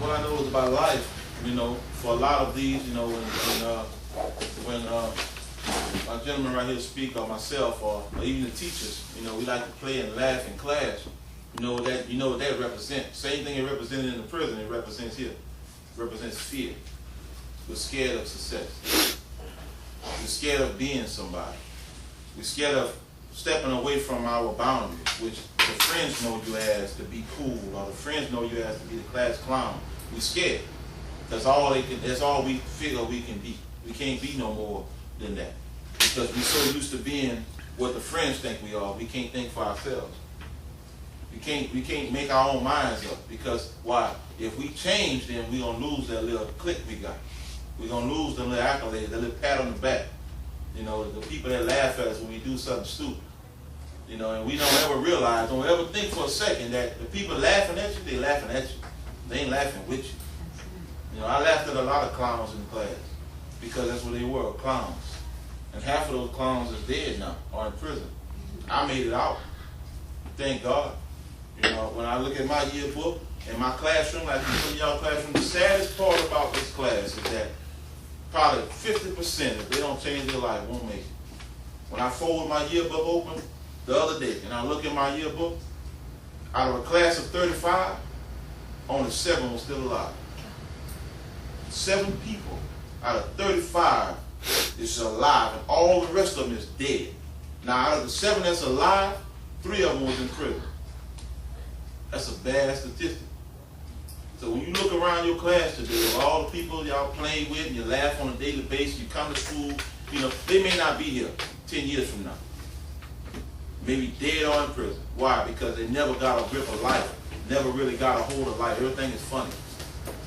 what I know is about life, for a lot of these, when my gentleman right here speak, or myself, or even the teachers, we like to play and laugh in class. What that represents. Same thing it represented in the prison, it represents here. It represents fear. We're scared of success. We're scared of being somebody. We're scared of stepping away from our boundaries, which the friends know you as to be cool, or the friends know you as to be the class clown. We're scared. That's all we figure we can be. We can't be no more than that. Because we're so used to being what the friends think we are, we can't think for ourselves. We can't make our own minds up, because why? If we change, then we're gonna lose that little clique we got. We're gonna lose the little accolades, the little pat on the back. The people that laugh at us when we do something stupid. And we don't ever realize, don't ever think for a second that the people laughing at you, they laughing at you. They ain't laughing with you. I laughed at a lot of clowns in class because that's what they were, clowns. And half of those clowns is dead now, or in prison. I made it out. Thank God. When I look at my yearbook in my classroom, like in some of y'all classroom, the saddest part about this class is that probably 50%, if they don't change their life, won't make it. When I folded my yearbook open the other day, and I look at my yearbook, out of a class of 35, only 7 were still alive. 7 people out of 35 is alive, and all the rest of them is dead. Now, out of the 7 that's alive, 3 of them was in prison. That's a bad statistic. So when you look around your class today, all the people y'all play with and you laugh on a daily basis, you come to school, they may not be here 10 years from now. Maybe dead or in prison. Why? Because they never got a grip of life, never really got a hold of life. Everything is funny.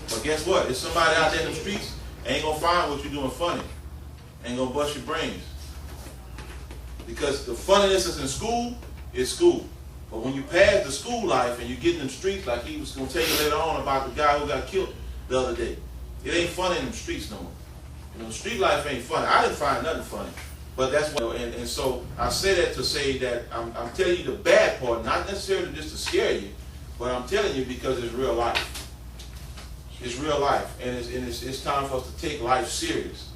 But guess what? If somebody out there in the streets ain't gonna find what you're doing funny, ain't gonna bust your brains. Because the funniness is in school, it's school. But when you pass the school life and you get in the streets, like he was going to tell you later on about the guy who got killed the other day, it ain't funny in the streets no more. Street life ain't funny. I didn't find nothing funny. But that's what, and so I say that to say that I'm telling you the bad part, not necessarily just to scare you, but I'm telling you because it's real life. It's real life, and it's time for us to take life serious.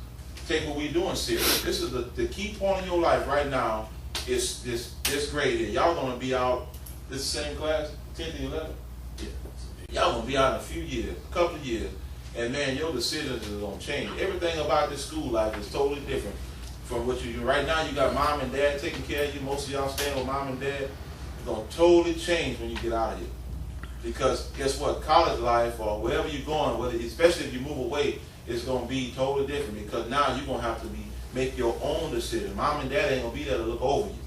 Take what we're doing serious. This is the key point in your life right now. It's this grade here. Y'all gonna be out this same class, 10th and 11th? Yeah. Y'all gonna be out in a few years, a couple of years. And man, your decisions are gonna change. Everything about this school life is totally different from what you do. Right now you got mom and dad taking care of you. Most of y'all staying with mom and dad. It's gonna totally change when you get out of here. Because guess what? College life or wherever you're going, especially if you move away, it's gonna be totally different, because now you're gonna have to make your own decision. Mom and dad ain't gonna be there to look over you.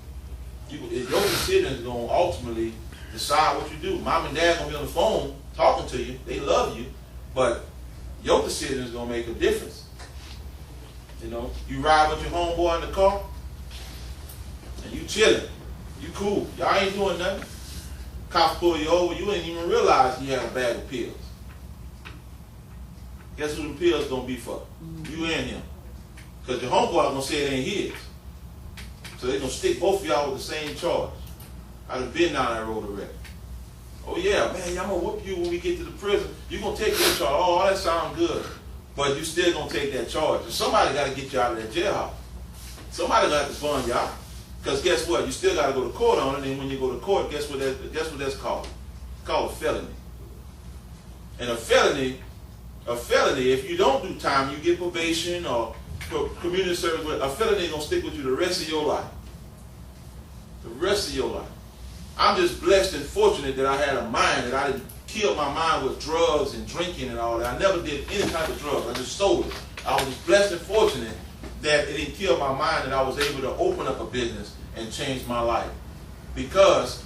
Your decision is gonna ultimately decide what you do. Mom and dad gonna be on the phone talking to you. They love you, but your decision is gonna make a difference. You ride with your homeboy in the car, and you chilling, you cool, y'all ain't doing nothing. Cops pull you over, you ain't even realize you had a bag of pills. Guess who the pills gonna be for? You and him. Because your homeboy gonna say it ain't his. So they're gonna stick both of y'all with the same charge. I done been down that road already. Oh yeah, man, I'm gonna whoop you when we get to the prison. You gonna take that charge. Oh, that sounds good. But you still gonna take that charge. And somebody gotta get you out of that jailhouse. Somebody gotta have to bond you out. Because guess what? You still gotta go to court on it, and when you go to court, guess what that's called? It's called a felony. And a felony, if you don't do time, you get probation or community service. A felony is gonna stick with you the rest of your life. The rest of your life. I'm just blessed and fortunate that I had a mind, that I didn't kill my mind with drugs and drinking and all that. I never did any type of drugs. I just sold it. I was just blessed and fortunate that it didn't kill my mind, that I was able to open up a business and change my life. Because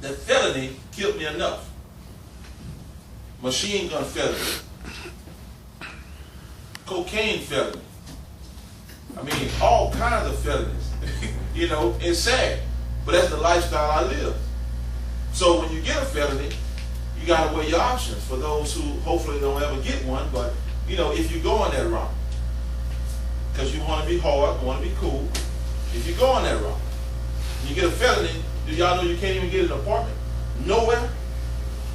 the felony killed me enough. Machine gun felony. Cocaine felony. I mean, all kinds of felonies. It's sad, but that's the lifestyle I live. So when you get a felony, you got to weigh your options. For those who hopefully don't ever get one, but if you go on that route, because you want to be hard, you want to be cool, if you go on that route, you get a felony, do y'all know you can't even get an apartment? Nowhere.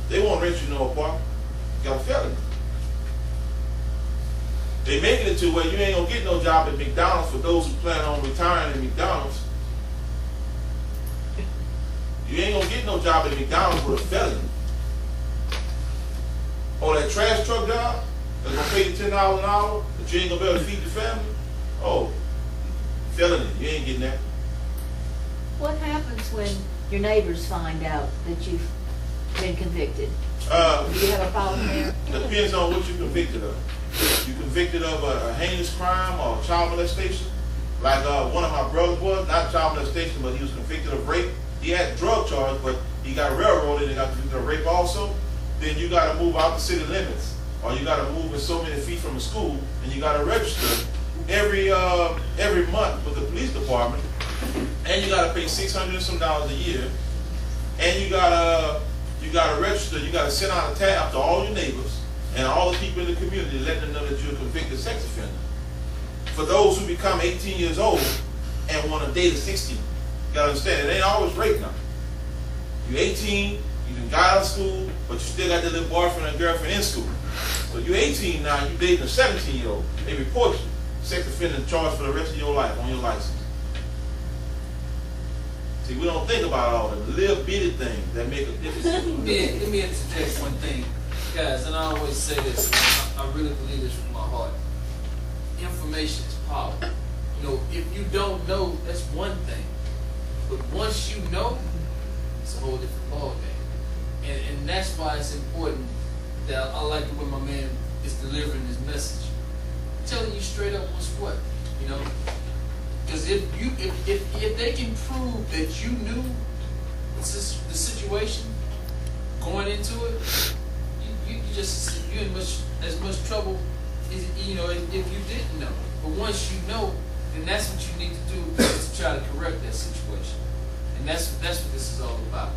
They won't rent you no apartment. got a felony. They making it to where you ain't gonna get no job at McDonald's for those who plan on retiring at McDonald's. You ain't gonna get no job at McDonald's with a felony. Or that trash truck job that's gonna pay you $10 an hour, but you ain't gonna be able to feed your family. Oh, felony, you ain't getting that. What happens when your neighbors find out that you've been convicted? Do you have a problem there? Depends on what you're convicted of. You convicted of a heinous crime or child molestation, like one of my brothers was, not child molestation, but he was convicted of rape. He had drug charge, but he got railroaded and got convicted of rape also. Then you got to move out the city limits, or you got to move in so many feet from a school, and you got to register every month with the police department, and you got to pay $600 and some a year, and you got to register. You got to send out a tab to all your neighbors and all the people in the community, letting them know that you're a convicted sex offender. For those who become 18 years old and want to date a 16, you gotta understand, it ain't always rape now. You're 18, you done got out of school, but you still got that little boyfriend and girlfriend in school. So you're 18 now, you dating a 17-year-old. They report you. Sex offender charged for the rest of your life on your license. See, we don't think about all the little bitty things that make a difference. Let me interject one thing. Guys, and I always say this, I really believe this from my heart. Information is power. You know, if you don't know, that's one thing. But once you know, it's a whole different ballgame. And that's why it's important that I like the way my man is delivering his message. Telling you straight up what's what, you know? Because if they can prove that you knew the situation going into it, you're in as much trouble as, you know, if you didn't know. But once you know, then that's what you need to do, is to try to correct that situation. And that's what this is all about.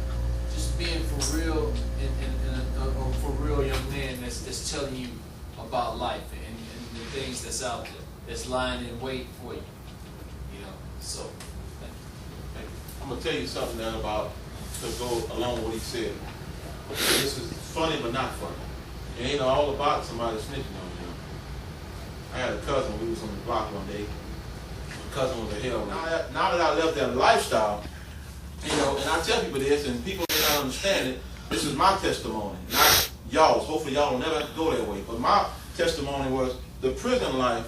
Just being for real and a for real young man that's telling you about life and the things that's out there, that's lying in wait for you. You know, so thank you. I'm gonna tell you something now about to go along with what he said. This is funny but not funny. It ain't all about somebody snitching on you. I had a cousin, we was on the block one day. My cousin was a hell. Now that I left that lifestyle, you know, and I tell people this, and people may not understand it, this is my testimony, not y'all's. Hopefully y'all don't never have to go that way. But my testimony was the prison life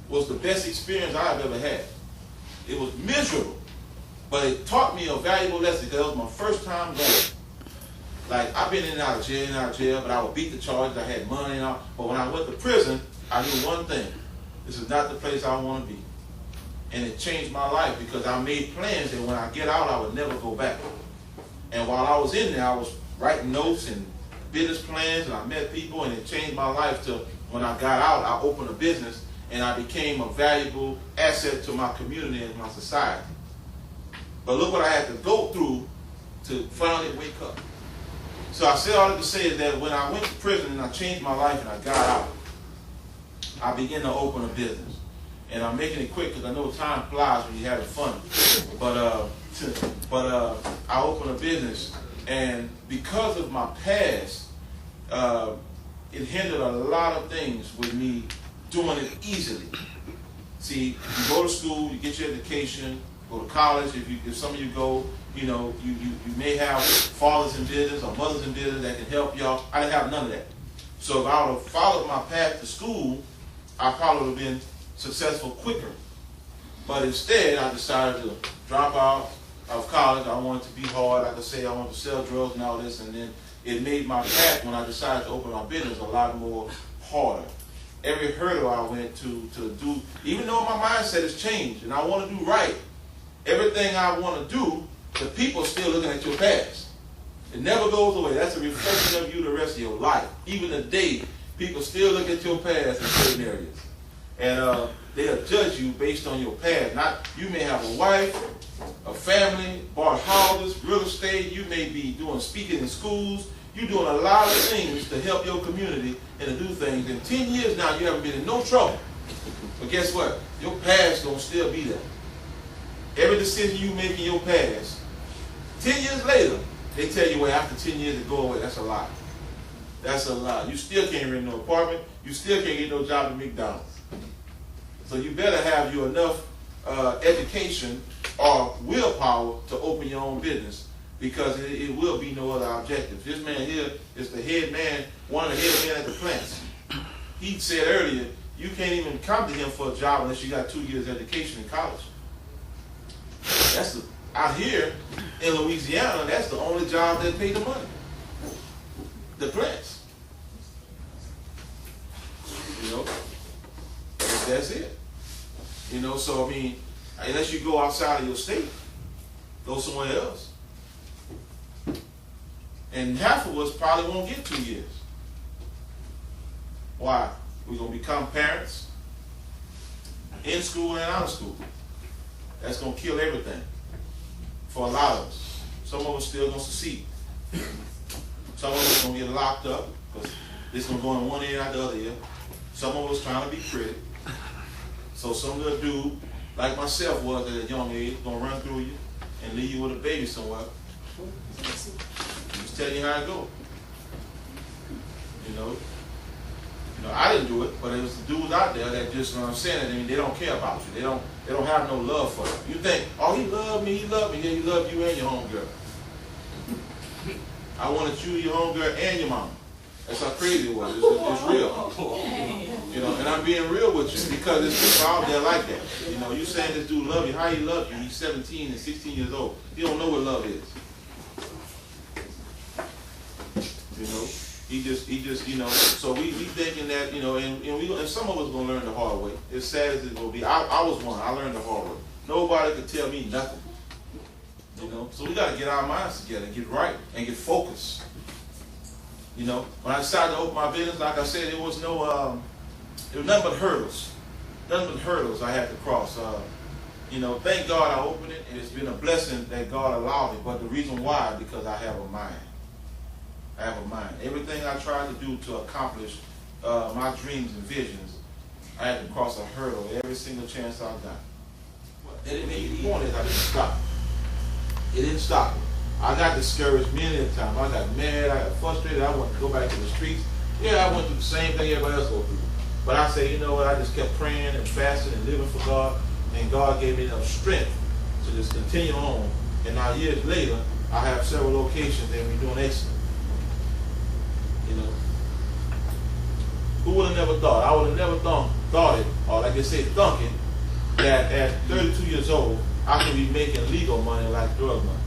was the best experience I've ever had. It was miserable, but it taught me a valuable lesson because it was my first time going. Like, I've been in and out of jail, but I would beat the charges, I had money and all. But when I went to prison, I knew one thing. This is not the place I want to be. And it changed my life because I made plans that when I get out, I would never go back. And while I was in there, I was writing notes and business plans, and I met people, and it changed my life to when I got out, I opened a business, and I became a valuable asset to my community and my society. But look what I had to go through to finally wake up. So I said all that to say is that when I went to prison and I changed my life and I got out, I began to open a business. And I'm making it quick because I know time flies when you're having fun. But I opened a business, and because of my past, it hindered a lot of things with me doing it easily. See, you go to school, you get your education, go to college. If some of you go, you know, you may have fathers in business or mothers in business that can help y'all. I didn't have none of that. So if I would have followed my path to school, I probably would have been successful quicker. But instead, I decided to drop out of college. I wanted to be hard. Like I say, I wanted to sell drugs and all this, and then it made my path when I decided to open my business a lot more harder. Every hurdle I went to do, even though my mindset has changed and I want to do right, everything I want to do, the people are still looking at your past. It never goes away. That's a reflection of you the rest of your life. Even today, people still look at your past in certain areas. And they'll judge you based on your past. Not, you may have a wife, a family, bought houses, real estate. You may be doing speaking in schools. You're doing a lot of things to help your community and to do things. In 10 years now, you haven't been in no trouble. But guess what? Your past gonna still be there. Every decision you make in your past, 10 years later, they tell you, well, after 10 years it go away. That's a lie. That's a lot. You still can't rent no apartment. You still can't get no job at McDonald's. So you better have you enough education or willpower to open your own business, because it will be no other objective. This man here is the head man, one of the head men at the plants. He said earlier, you can't even come to him for a job unless you got 2 years education in college. Out here in Louisiana, that's the only job that pay the money. The plants. You know, that's it. You know, so I mean, unless you go outside of your state, go somewhere else. And half of us probably won't get 2 years. Why? We're going to become parents in school and out of school. That's going to kill everything for a lot of us. Some of us still going to succeed. Some of us going to get locked up because this going to go in one ear out the other ear. Some of us trying to be pretty. So some little dude like myself was at a young age going to run through you and leave you with a baby somewhere. Just tell you how it go. You know, I didn't do it, but it was the dudes out there that just, you know what I'm saying, I mean, they don't care about you. They don't have no love for you. You think, oh, he loved me. Yeah, he loved you and your homegirl. I wanted you, your homegirl, and your mama. That's how crazy it was. It's real. You know, and I'm being real with you because it's people out there like that. You know, you saying this dude love you. How he love you? He's 17 and 16 years old. He don't know what love is. You know, he just, you know. So we thinking that, you know, and some of us gonna learn the hard way. As sad as it will be, I was one. I learned the hard way. Nobody could tell me nothing. You know, so we got to get our minds together and get right and get focused. You know, when I decided to open my business, like I said, it was nothing but hurdles. Nothing but hurdles I had to cross. You know, thank God I opened it, and it's been a blessing that God allowed it. But the reason why, because I have a mind. I have a mind. Everything I tried to do to accomplish my dreams and visions, I had to cross a hurdle every single chance I got. And it made me want it. I didn't stop. It didn't stop me. I got discouraged many a time. I got mad. I got frustrated. I wanted to go back to the streets. Yeah, I went through the same thing everybody else go through. But I say, you know what? I just kept praying and fasting and living for God, and God gave me enough strength to just continue on. And now years later, I have several locations and we're doing excellent. You know, who would have never thought? I would have never thought it, or like they say, thunk it, that at 32 years old, I could be making legal money like drug money.